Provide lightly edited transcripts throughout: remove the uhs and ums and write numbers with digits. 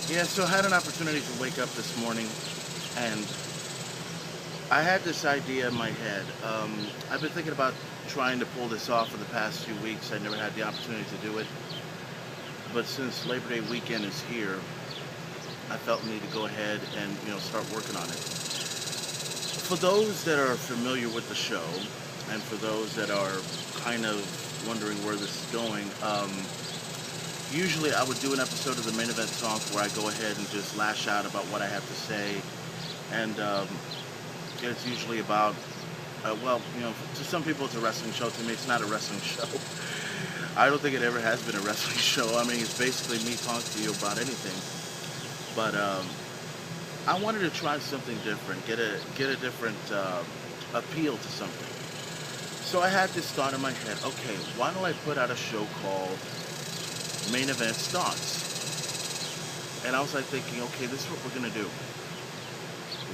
Yeah, so I had an opportunity to wake up this morning and I had this idea in my head. I've been thinking about trying to pull this off for the past few weeks. I never had the opportunity to do it. But since Labor Day weekend is here, I felt the need to go ahead and, start working on it. For those that are familiar with the show and for those that are kind of wondering where this is going, usually I would do an episode of the main event talk where I go ahead and just lash out about what I have to say. And it's usually about, to some people it's a wrestling show. To me, it's not a wrestling show. I don't think it ever has been a wrestling show. I mean, it's basically me talking to you about anything. But I wanted to try something different, get a different appeal to something. So I had this thought in my head. Okay, why don't I put out a show called Main Event Thoughts? And I was like thinking, okay, this is what we're gonna do.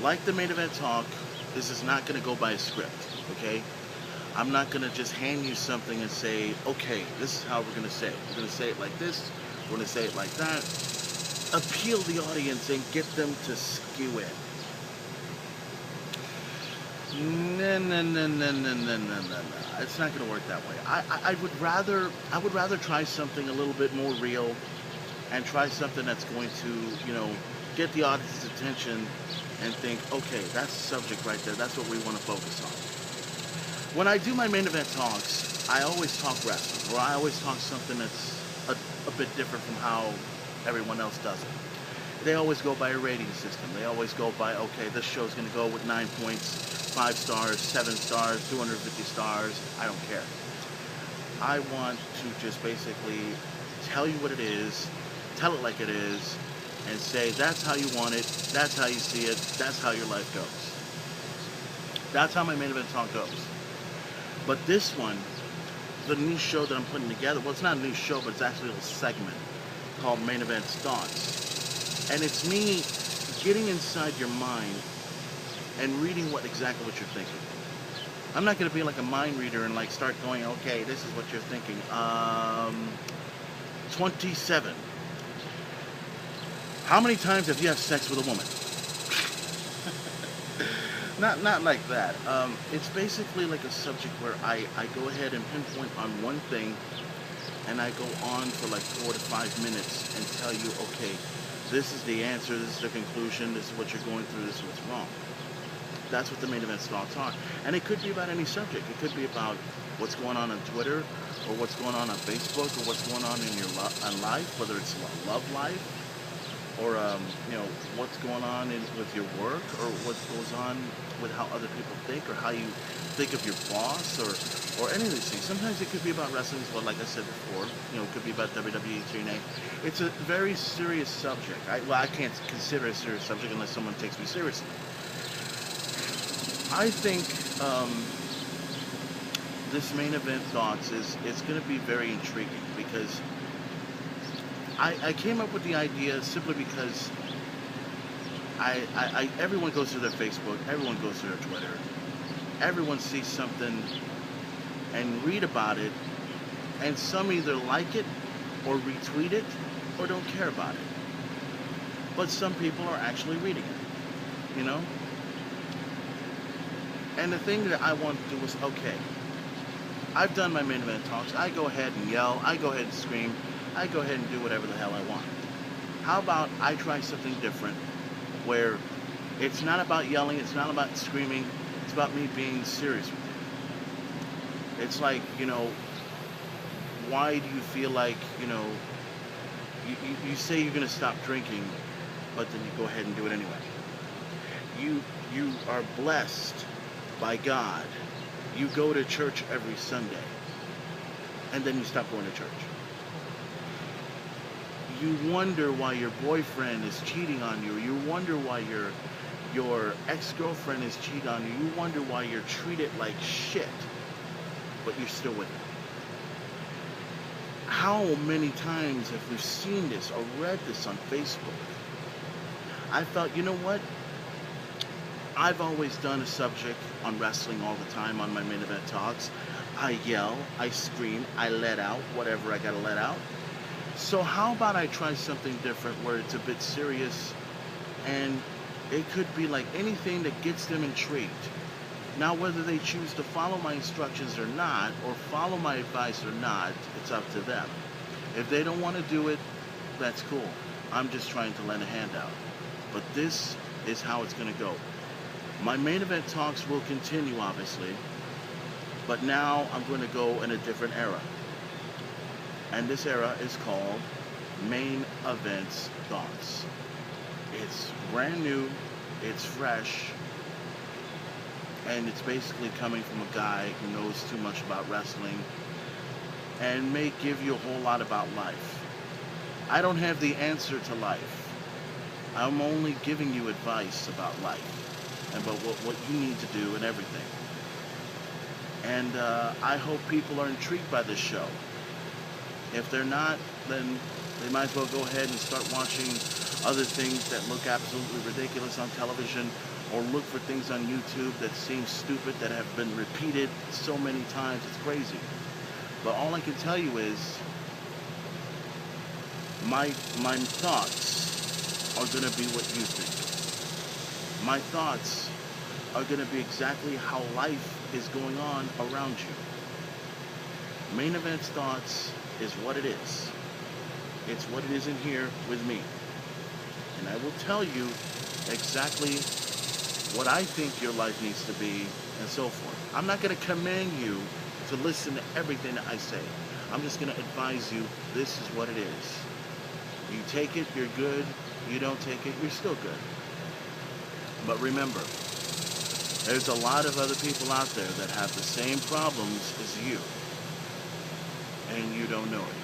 Like the main event talk, this is not gonna go by a script. Okay, I'm not gonna just hand you something and say, okay, this is how we're gonna say it. We're gonna say it like this. We're gonna say it like that. Appeal the audience and get them to skew in. No, no, no, no, no, no, no, no, no. It's not going to work that way. I would rather try something a little bit more real and try something that's going to, get the audience's attention and think, okay, that's the subject right there. That's what we want to focus on. When I do my main event talks, I always talk wrestling, or I always talk something that's a bit different from how everyone else does it. They always go by a rating system. They always go by, okay, this show's going to go with 9 points, 5 stars, 7 stars, 250 stars. I don't care. I want to just basically tell you what it is, tell it like it is, and say that's how you want it, that's how you see it, that's how your life goes. That's how my main event talk goes. But this one, the new show that I'm putting together, well, it's not a new show, but it's actually a little segment called Main Event Thoughts. And it's me getting inside your mind and reading exactly what you're thinking. I'm not going to be like a mind reader and like start going, okay, this is what you're thinking. 27. How many times have you had sex with a woman? Not like that. It's basically like a subject where I go ahead and pinpoint on one thing and I go on for like 4 to 5 minutes and tell you, okay, this is the answer, this is the conclusion, this is what you're going through, this is what's wrong. That's what the main event thoughts are. And it could be about any subject. It could be about what's going on Twitter, or what's going on Facebook, or what's going on in your life, whether it's love life, or what's going on with your work, or what goes on with how other people think, or how you think of your boss, or any of these things. Sometimes it could be about wrestling as well, like I said before. It could be about WWE, TNA. It's a very serious subject. I can't consider it a serious subject unless someone takes me seriously. I think this main event thoughts is going to be very intriguing because I came up with the idea simply because everyone goes to their Facebook, everyone goes to their Twitter, everyone sees something and read about it, and some either like it or retweet it or don't care about it. But some people are actually reading it. And the thing that I want to do is, okay, I've done my main event talks. I go ahead and yell. I go ahead and scream. I go ahead and do whatever the hell I want. How about I try something different where it's not about yelling, it's not about screaming, it's about me being serious with you. It's like, why do you feel like, you say you're going to stop drinking, but then you go ahead and do it anyway. You are blessed by God. You go to church every Sunday, and then you stop going to church. You wonder why your boyfriend is cheating on you. You wonder why your ex-girlfriend is cheating on you. You wonder why you're treated like shit, but you're still with him. How many times have we seen this or read this on Facebook? I felt, you know what? I've always done a subject on wrestling all the time on my main event talks. I yell, I scream, I let out whatever I gotta let out. So how about I try something different where it's a bit serious and it could be like anything that gets them intrigued. Now, whether they choose to follow my instructions or not, or follow my advice or not, it's up to them. If they don't want to do it, that's cool. I'm just trying to lend a hand out. But this is how it's going to go. My main event talks will continue, obviously, but now I'm going to go in a different era. And this era is called Main Events Thoughts. It's brand new, it's fresh, and it's basically coming from a guy who knows too much about wrestling and may give you a whole lot about life. I don't have the answer to life. I'm only giving you advice about life and about what you need to do and everything. And I hope people are intrigued by this show. If they're not, then they might as well go ahead and start watching other things that look absolutely ridiculous on television, or look for things on YouTube that seem stupid, that have been repeated so many times, it's crazy. But all I can tell you is, my thoughts are going to be what you think. My thoughts are going to be exactly how life is going on around you. Main Events Thoughts is what it is. It's what it is in here with me. And I will tell you exactly what I think your life needs to be, and so forth. I'm not going to command you to listen to everything that I say. I'm just going to advise you, this is what it is. You take it, you're good. You don't take it, you're still good. But remember, there's a lot of other people out there that have the same problems as you, and you don't know it.